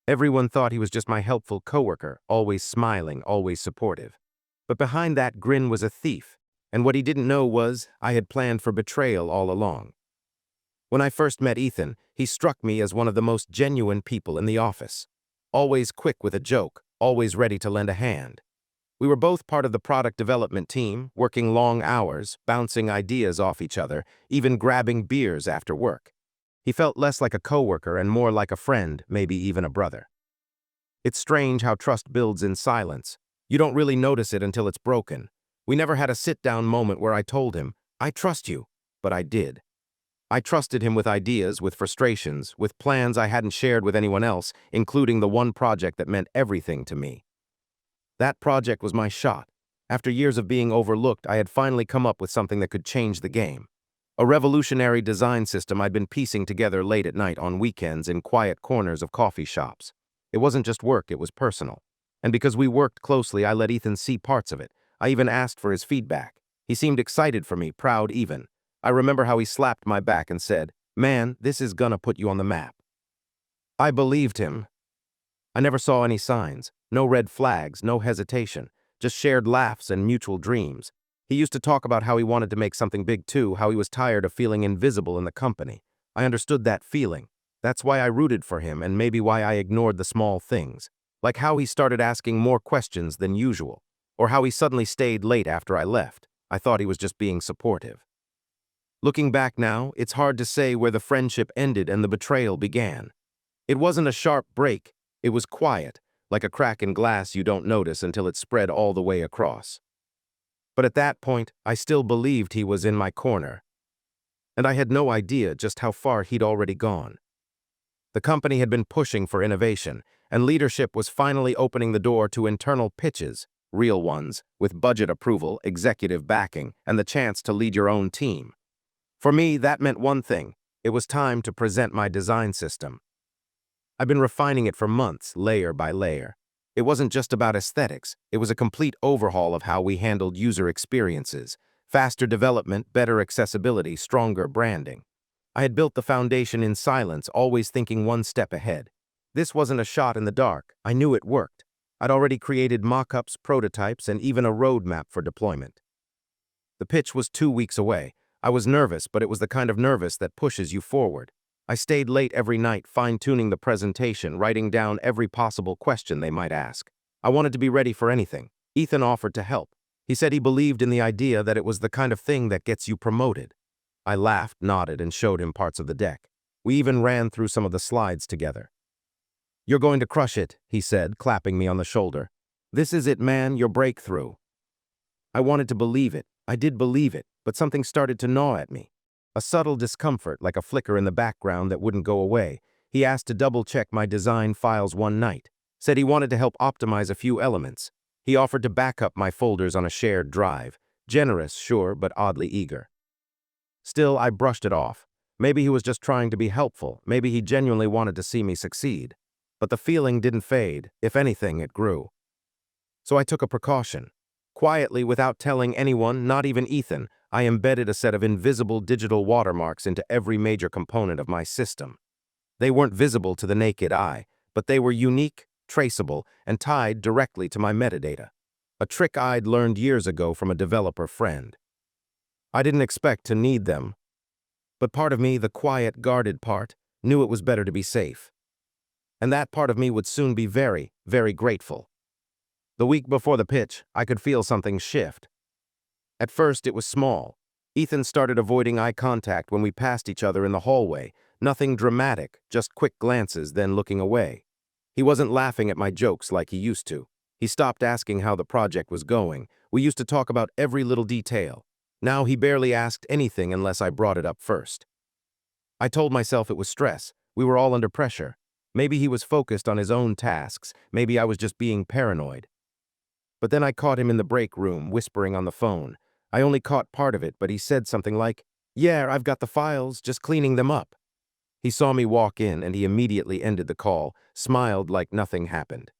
Everyone thought he was just my helpful coworker, always smiling, always supportive. But behind that grin was a thief, and what he didn't know was I had planned for betrayal all along. When I first met Ethan, he struck me as one of the most genuine people in the office. Always quick with a joke, always ready to lend a hand. We were both part of the product development team, working long hours, bouncing ideas off each other, even grabbing beers after work. He felt less like a coworker and more like a friend, maybe even a brother. It's strange how trust builds in silence. You don't really notice it until it's broken. We never had a sit-down moment where I told him, "I trust you," but I did. I trusted him with ideas, with frustrations, with plans I hadn't shared with anyone else, including the one project that meant everything to me. That project was my shot. After years of being overlooked, I had finally come up with something that could change the game. A revolutionary design system I'd been piecing together late at night on weekends in quiet corners of coffee shops. It wasn't just work, it was personal. And because we worked closely, I let Ethan see parts of it. I even asked for his feedback. He seemed excited for me, proud even. I remember how he slapped my back and said, "Man, this is gonna put you on the map." I believed him. I never saw any signs, no red flags, no hesitation, just shared laughs and mutual dreams. He used to talk about how he wanted to make something big too, how he was tired of feeling invisible in the company. I understood that feeling. That's why I rooted for him and maybe why I ignored the small things, like how he started asking more questions than usual, or how he suddenly stayed late after I left. I thought he was just being supportive. Looking back now, it's hard to say where the friendship ended and the betrayal began. It wasn't a sharp break, it was quiet, like a crack in glass you don't notice until it's spread all the way across. But at that point, I still believed he was in my corner. And I had no idea just how far he'd already gone. The company had been pushing for innovation, and leadership was finally opening the door to internal pitches, real ones, with budget approval, executive backing, and the chance to lead your own team. For me, that meant one thing. It was time to present my design system. I've been refining it for months, layer by layer. It wasn't just about aesthetics, it was a complete overhaul of how we handled user experiences. Faster development, better accessibility, stronger branding. I had built the foundation in silence, always thinking one step ahead. This wasn't a shot in the dark. I knew it worked. I'd already created mock-ups, prototypes, and even a roadmap for deployment. The pitch was 2 weeks away. I was nervous, but it was the kind of nervous that pushes you forward. I stayed late every night, fine-tuning the presentation, writing down every possible question they might ask. I wanted to be ready for anything. Ethan offered to help. He said he believed in the idea that it was the kind of thing that gets you promoted. I laughed, nodded, and showed him parts of the deck. We even ran through some of the slides together. "You're going to crush it," he said, clapping me on the shoulder. "This is it, man, your breakthrough." I wanted to believe it. I did believe it, but something started to gnaw at me. A subtle discomfort, like a flicker in the background that wouldn't go away. He asked to double-check my design files one night. Said he wanted to help optimize a few elements. He offered to back up my folders on a shared drive. Generous, sure, but oddly eager. Still, I brushed it off. Maybe he was just trying to be helpful. Maybe he genuinely wanted to see me succeed. But the feeling didn't fade. If anything, it grew. So I took a precaution. Quietly, without telling anyone, not even Ethan, I embedded a set of invisible digital watermarks into every major component of my system. They weren't visible to the naked eye, but they were unique, traceable, and tied directly to my metadata. A trick I'd learned years ago from a developer friend. I didn't expect to need them, but part of me, the quiet, guarded part, knew it was better to be safe. And that part of me would soon be very, very grateful. The week before the pitch, I could feel something shift. At first, it was small. Ethan started avoiding eye contact when we passed each other in the hallway. Nothing dramatic, just quick glances, then looking away. He wasn't laughing at my jokes like he used to. He stopped asking how the project was going. We used to talk about every little detail. Now he barely asked anything unless I brought it up first. I told myself it was stress. We were all under pressure. Maybe he was focused on his own tasks. Maybe I was just being paranoid. But then I caught him in the break room, whispering on the phone. I only caught part of it, but he said something like, "Yeah, I've got the files, just cleaning them up." He saw me walk in, and he immediately ended the call, smiled like nothing happened.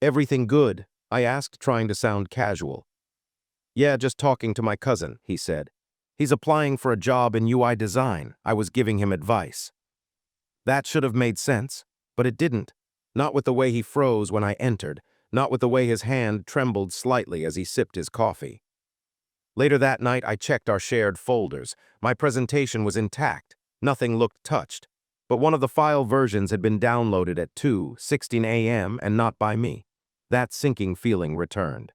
"Everything good?" I asked, trying to sound casual. "Yeah, just talking to my cousin," he said. "He's applying for a job in UI design. I was giving him advice." That should have made sense, but it didn't. Not with the way he froze when I entered, not with the way his hand trembled slightly as he sipped his coffee. Later that night, I checked our shared folders. My presentation was intact. Nothing looked touched. But one of the file versions had been downloaded at 2:16 a.m. and not by me. That sinking feeling returned.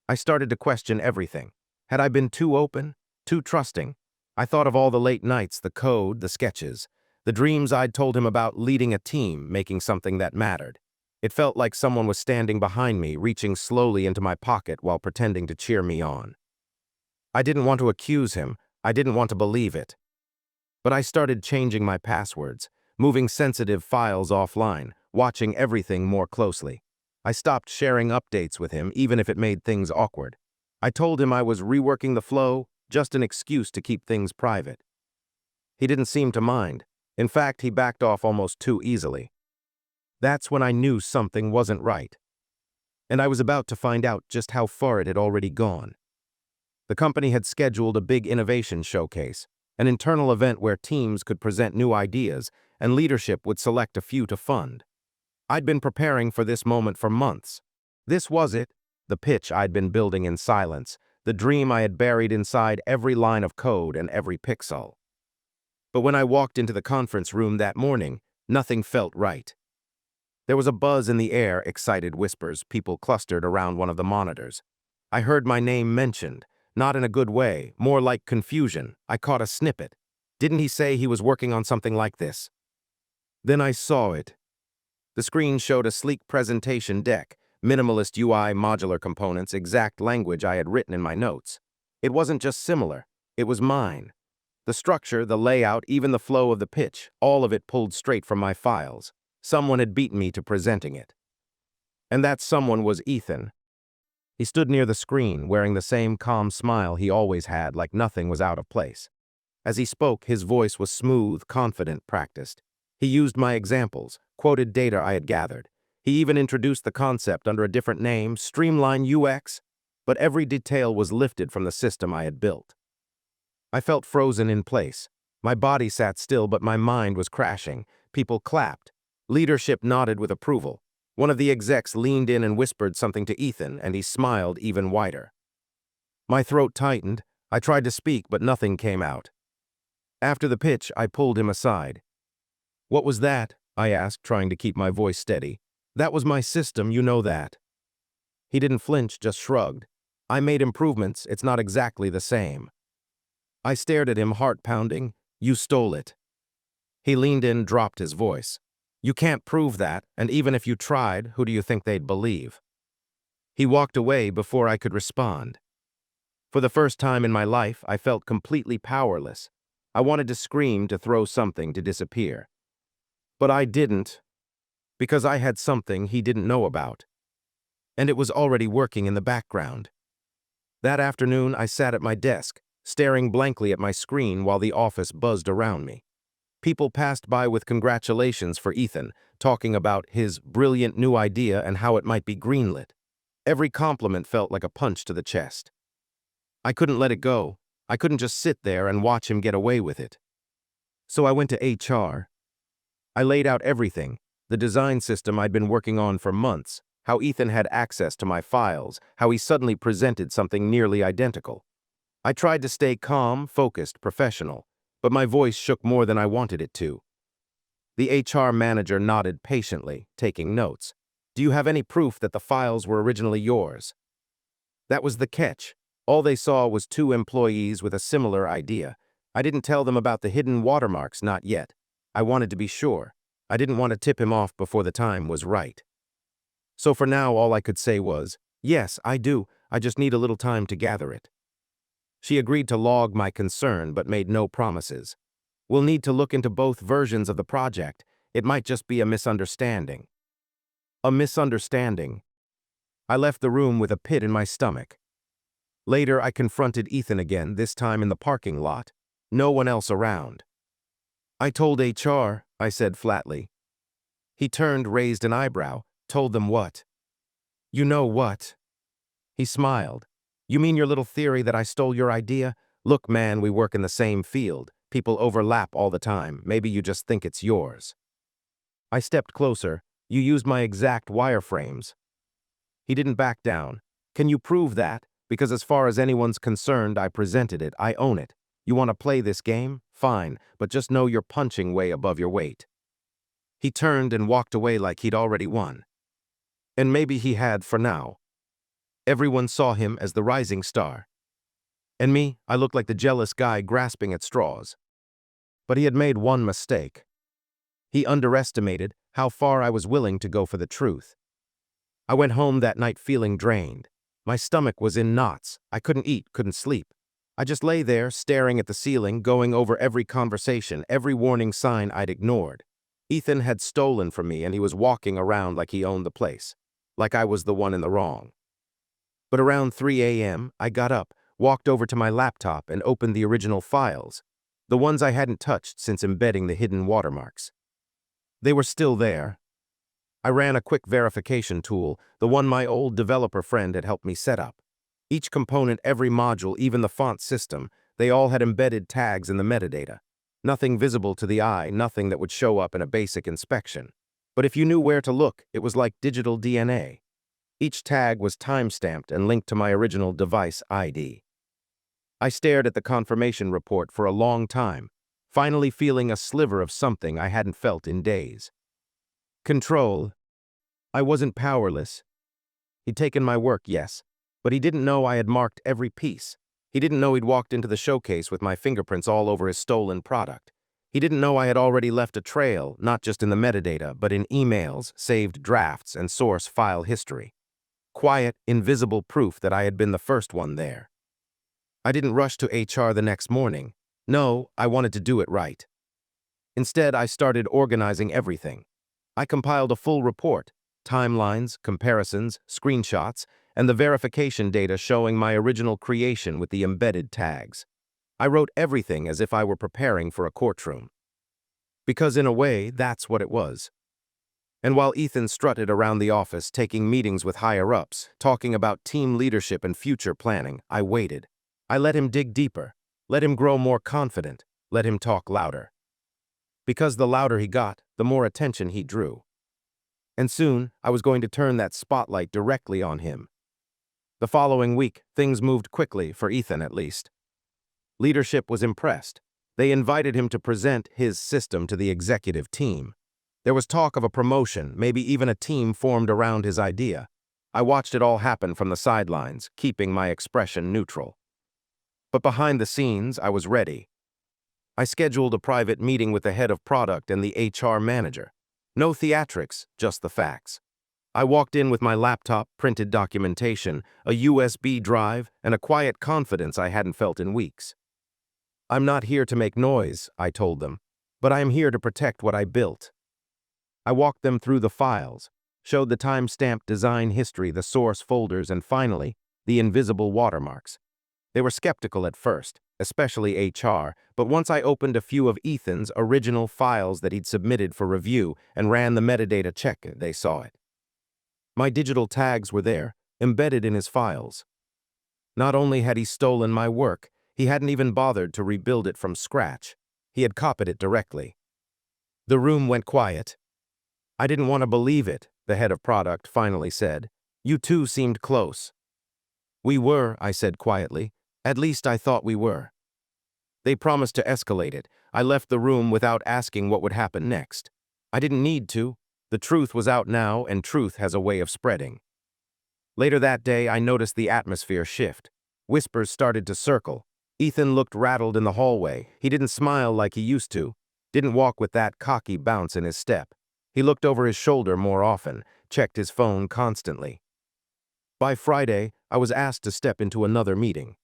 I started to question everything. Had I been too open, too trusting? I thought of all the late nights, the code, the sketches, the dreams I'd told him about leading a team, making something that mattered. It felt like someone was standing behind me, reaching slowly into my pocket while pretending to cheer me on. I didn't want to accuse him. I didn't want to believe it. But I started changing my passwords, moving sensitive files offline, watching everything more closely. I stopped sharing updates with him, even if it made things awkward. I told him I was reworking the flow, just an excuse to keep things private. He didn't seem to mind. In fact, he backed off almost too easily. That's when I knew something wasn't right. And I was about to find out just how far it had already gone. The company had scheduled a big innovation showcase, an internal event where teams could present new ideas and leadership would select a few to fund. I'd been preparing for this moment for months. This was it, the pitch I'd been building in silence, the dream I had buried inside every line of code and every pixel. But when I walked into the conference room that morning, nothing felt right. There was a buzz in the air, excited whispers, people clustered around one of the monitors. I heard my name mentioned, not in a good way, more like confusion. I caught a snippet. Didn't he say he was working on something like this? Then I saw it. The screen showed a sleek presentation deck, minimalist UI, modular components, exact language I had written in my notes. It wasn't just similar, it was mine. The structure, the layout, even the flow of the pitch, all of it pulled straight from my files. Someone had beaten me to presenting it. And that someone was Ethan. He stood near the screen, wearing the same calm smile he always had, like nothing was out of place. As he spoke, his voice was smooth, confident, practiced. He used my examples, quoted data I had gathered. He even introduced the concept under a different name, Streamline UX, but every detail was lifted from the system I had built. I felt frozen in place. My body sat still, but my mind was crashing. People clapped. Leadership nodded with approval. One of the execs leaned in and whispered something to Ethan, and he smiled even wider. My throat tightened. I tried to speak, but nothing came out. After the pitch, I pulled him aside. "What was that?" I asked, trying to keep my voice steady. "That was my system, you know that." He didn't flinch, just shrugged. "I made improvements, it's not exactly the same." I stared at him, heart pounding. "You stole it." He leaned in, dropped his voice. "You can't prove that, and even if you tried, who do you think they'd believe?" He walked away before I could respond. For the first time in my life, I felt completely powerless. I wanted to scream, to throw something, to disappear. But I didn't, because I had something he didn't know about. And it was already working in the background. That afternoon, I sat at my desk, staring blankly at my screen while the office buzzed around me. People passed by with congratulations for Ethan, talking about his brilliant new idea and how it might be greenlit. Every compliment felt like a punch to the chest. I couldn't let it go. I couldn't just sit there and watch him get away with it. So I went to HR. I laid out everything, the design system I'd been working on for months, how Ethan had access to my files, how he suddenly presented something nearly identical. I tried to stay calm, focused, professional, but my voice shook more than I wanted it to. The HR manager nodded patiently, taking notes. "Do you have any proof that the files were originally yours?" That was the catch. All they saw was two employees with a similar idea. I didn't tell them about the hidden watermarks, not yet. I wanted to be sure. I didn't want to tip him off before the time was right. So for now, all I could say was, "Yes, I do. I just need a little time to gather it." She agreed to log my concern, but made no promises. "We'll need to look into both versions of the project. It might just be a misunderstanding." A misunderstanding. I left the room with a pit in my stomach. Later, I confronted Ethan again, this time in the parking lot. No one else around. "I told HR," I said flatly. He turned, raised an eyebrow. "Told them what?" "You know what?" He smiled. "You mean your little theory that I stole your idea? Look, man, we work in the same field. People overlap all the time. Maybe you just think it's yours." I stepped closer. You used my exact wireframes. He didn't back down. Can you prove that? Because as far as anyone's concerned, I presented it. I own it. You want to play this game? Fine, but just know you're punching way above your weight. He turned and walked away like he'd already won. And maybe he had for now. Everyone saw him as the rising star. And me, I looked like the jealous guy grasping at straws. But he had made one mistake. He underestimated how far I was willing to go for the truth. I went home that night feeling drained. My stomach was in knots. I couldn't eat, couldn't sleep. I just lay there, staring at the ceiling, going over every conversation, every warning sign I'd ignored. Ethan had stolen from me, and he was walking around like he owned the place, like I was the one in the wrong. But around 3 a.m., I got up, walked over to my laptop, and opened the original files, the ones I hadn't touched since embedding the hidden watermarks. They were still there. I ran a quick verification tool, the one my old developer friend had helped me set up. Each component, every module, even the font system, they all had embedded tags in the metadata. Nothing visible to the eye, nothing that would show up in a basic inspection. But if you knew where to look, it was like digital DNA. Each tag was time-stamped and linked to my original device ID. I stared at the confirmation report for a long time, finally feeling a sliver of something I hadn't felt in days. Control. I wasn't powerless. He'd taken my work, yes, but he didn't know I had marked every piece. He didn't know he'd walked into the showcase with my fingerprints all over his stolen product. He didn't know I had already left a trail, not just in the metadata, but in emails, saved drafts, and source file history. Quiet, invisible proof that I had been the first one there. I didn't rush to HR the next morning. No, I wanted to do it right. Instead, I started organizing everything. I compiled a full report, timelines, comparisons, screenshots, and the verification data showing my original creation with the embedded tags. I wrote everything as if I were preparing for a courtroom. Because in a way, that's what it was. And while Ethan strutted around the office, taking meetings with higher-ups, talking about team leadership and future planning, I waited. I let him dig deeper, let him grow more confident, let him talk louder. Because the louder he got, the more attention he drew. And soon, I was going to turn that spotlight directly on him. The following week, things moved quickly, for Ethan at least. Leadership was impressed. They invited him to present his system to the executive team. There was talk of a promotion, maybe even a team formed around his idea. I watched it all happen from the sidelines, keeping my expression neutral. But behind the scenes, I was ready. I scheduled a private meeting with the head of product and the HR manager. No theatrics, just the facts. I walked in with my laptop, printed documentation, a USB drive, and a quiet confidence I hadn't felt in weeks. I'm not here to make noise, I told them, but I am here to protect what I built. I walked them through the files, showed the time-stamped design history, the source folders, and finally, the invisible watermarks. They were skeptical at first, especially HR, but once I opened a few of Ethan's original files that he'd submitted for review and ran the metadata check, they saw it. My digital tags were there, embedded in his files. Not only had he stolen my work, he hadn't even bothered to rebuild it from scratch. He had copied it directly. The room went quiet. I didn't want to believe it, the head of product finally said. You two seemed close. We were, I said quietly. At least I thought we were. They promised to escalate it. I left the room without asking what would happen next. I didn't need to. The truth was out now, and truth has a way of spreading. Later that day, I noticed the atmosphere shift. Whispers started to circle. Ethan looked rattled in the hallway. He didn't smile like he used to, didn't walk with that cocky bounce in his step. He looked over his shoulder more often, checked his phone constantly. By Friday, I was asked to step into another meeting.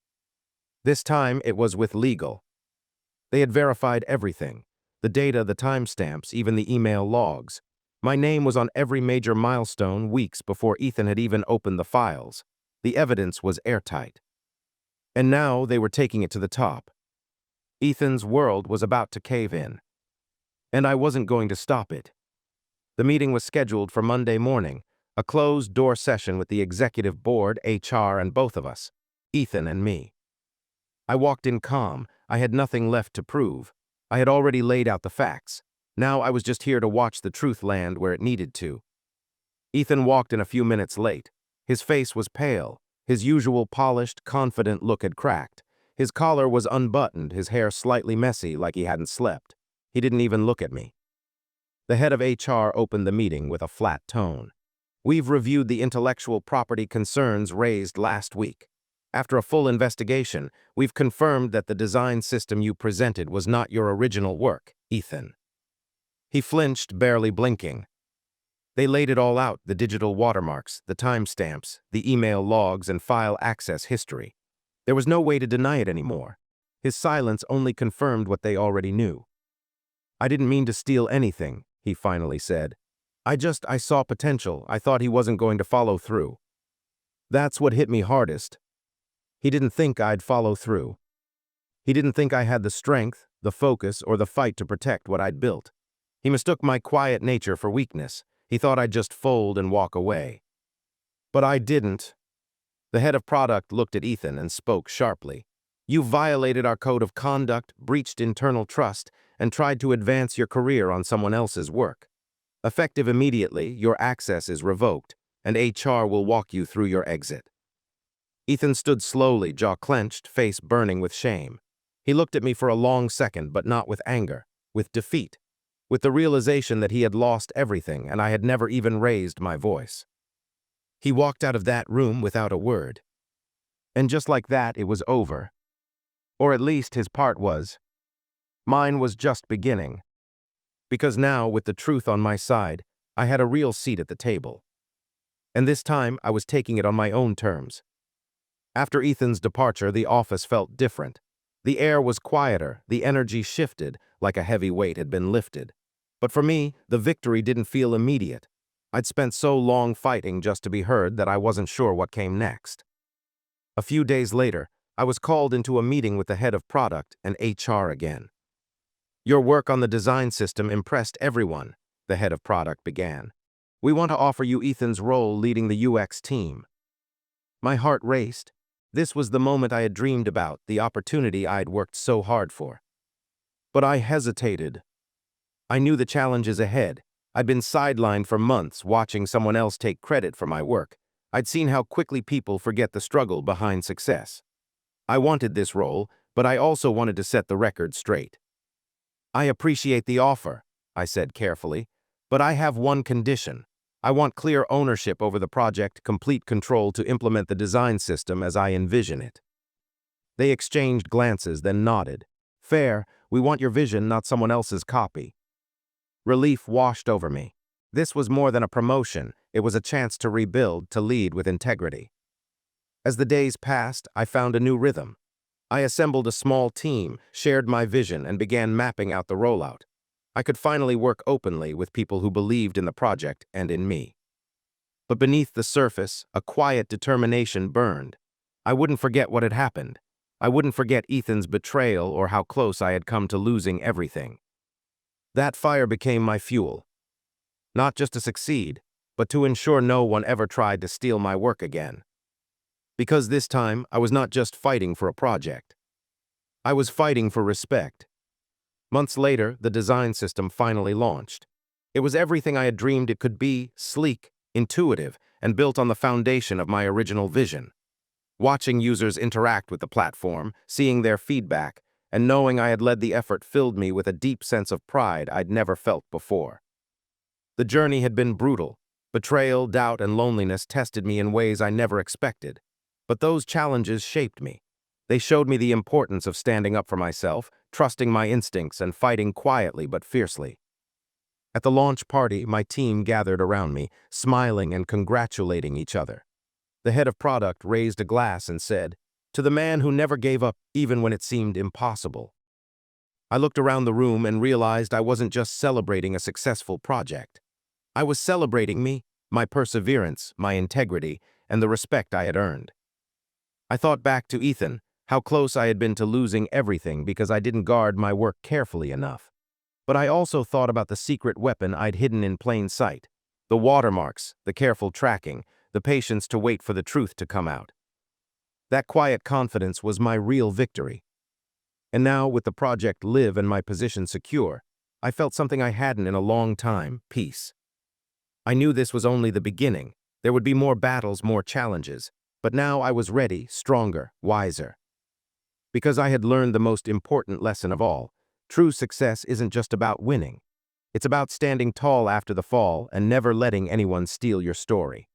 This time, it was with legal. They had verified everything, the data, the timestamps, even the email logs. My name was on every major milestone weeks before Ethan had even opened the files. The evidence was airtight. And now they were taking it to the top. Ethan's world was about to cave in. And I wasn't going to stop it. The meeting was scheduled for Monday morning, a closed-door session with the executive board, HR, and both of us, Ethan and me. I walked in calm. I had nothing left to prove. I had already laid out the facts. Now I was just here to watch the truth land where it needed to. Ethan walked in a few minutes late. His face was pale. His usual polished, confident look had cracked. His collar was unbuttoned, his hair slightly messy like he hadn't slept. He didn't even look at me. The head of HR opened the meeting with a flat tone. "We've reviewed the intellectual property concerns raised last week. After a full investigation, we've confirmed that the design system you presented was not your original work, Ethan." He flinched, barely blinking. They laid it all out, the digital watermarks, the timestamps, the email logs, and file access history. There was no way to deny it anymore. His silence only confirmed what they already knew. "I didn't mean to steal anything," he finally said. I saw potential. I thought he wasn't going to follow through." That's what hit me hardest. He didn't think I'd follow through. He didn't think I had the strength, the focus, or the fight to protect what I'd built. He mistook my quiet nature for weakness. He thought I'd just fold and walk away. But I didn't. The head of product looked at Ethan and spoke sharply. "You violated our code of conduct, breached internal trust, and tried to advance your career on someone else's work. Effective immediately, your access is revoked, and HR will walk you through your exit." Ethan stood slowly, jaw clenched, face burning with shame. He looked at me for a long second, but not with anger, with defeat, with the realization that he had lost everything and I had never even raised my voice. He walked out of that room without a word. And just like that, it was over. Or at least his part was. Mine was just beginning. Because now, with the truth on my side, I had a real seat at the table. And this time, I was taking it on my own terms. After Ethan's departure, the office felt different. The air was quieter, the energy shifted, like a heavy weight had been lifted. But for me, the victory didn't feel immediate. I'd spent so long fighting just to be heard that I wasn't sure what came next. A few days later, I was called into a meeting with the head of product and HR again. "Your work on the design system impressed everyone," the head of product began. "We want to offer you Ethan's role leading the UX team." My heart raced. This was the moment I had dreamed about, the opportunity I'd worked so hard for. But I hesitated. I knew the challenges ahead. I'd been sidelined for months, watching someone else take credit for my work. I'd seen how quickly people forget the struggle behind success. I wanted this role, but I also wanted to set the record straight. "I appreciate the offer," I said carefully, "but I have one condition. I want clear ownership over the project, complete control to implement the design system as I envision it." They exchanged glances, then nodded. "Fair, we want your vision, not someone else's copy." Relief washed over me. This was more than a promotion. It was a chance to rebuild, to lead with integrity. As the days passed, I found a new rhythm. I assembled a small team, shared my vision, and began mapping out the rollout. I could finally work openly with people who believed in the project and in me. But beneath the surface, a quiet determination burned. I wouldn't forget what had happened. I wouldn't forget Ethan's betrayal or how close I had come to losing everything. That fire became my fuel. Not just to succeed, but to ensure no one ever tried to steal my work again. Because this time, I was not just fighting for a project. I was fighting for respect. Months later, the design system finally launched. It was everything I had dreamed it could be: sleek, intuitive, and built on the foundation of my original vision. Watching users interact with the platform, seeing their feedback, and knowing I had led the effort filled me with a deep sense of pride I'd never felt before. The journey had been brutal. Betrayal, doubt, and loneliness tested me in ways I never expected. But those challenges shaped me. They showed me the importance of standing up for myself, trusting my instincts, and fighting quietly but fiercely. At the launch party, my team gathered around me, smiling and congratulating each other. The head of product raised a glass and said, "To the man who never gave up even when it seemed impossible." I looked around the room and realized I wasn't just celebrating a successful project. I was celebrating me, my perseverance, my integrity, and the respect I had earned. I thought back to Ethan, how close I had been to losing everything because I didn't guard my work carefully enough. But I also thought about the secret weapon I'd hidden in plain sight: the watermarks, the careful tracking, the patience to wait for the truth to come out. That quiet confidence was my real victory. And now, with the project live and my position secure, I felt something I hadn't in a long time: peace. I knew this was only the beginning. There would be more battles, more challenges. But now I was ready, stronger, wiser. Because I had learned the most important lesson of all. True success isn't just about winning. It's about standing tall after the fall and never letting anyone steal your story.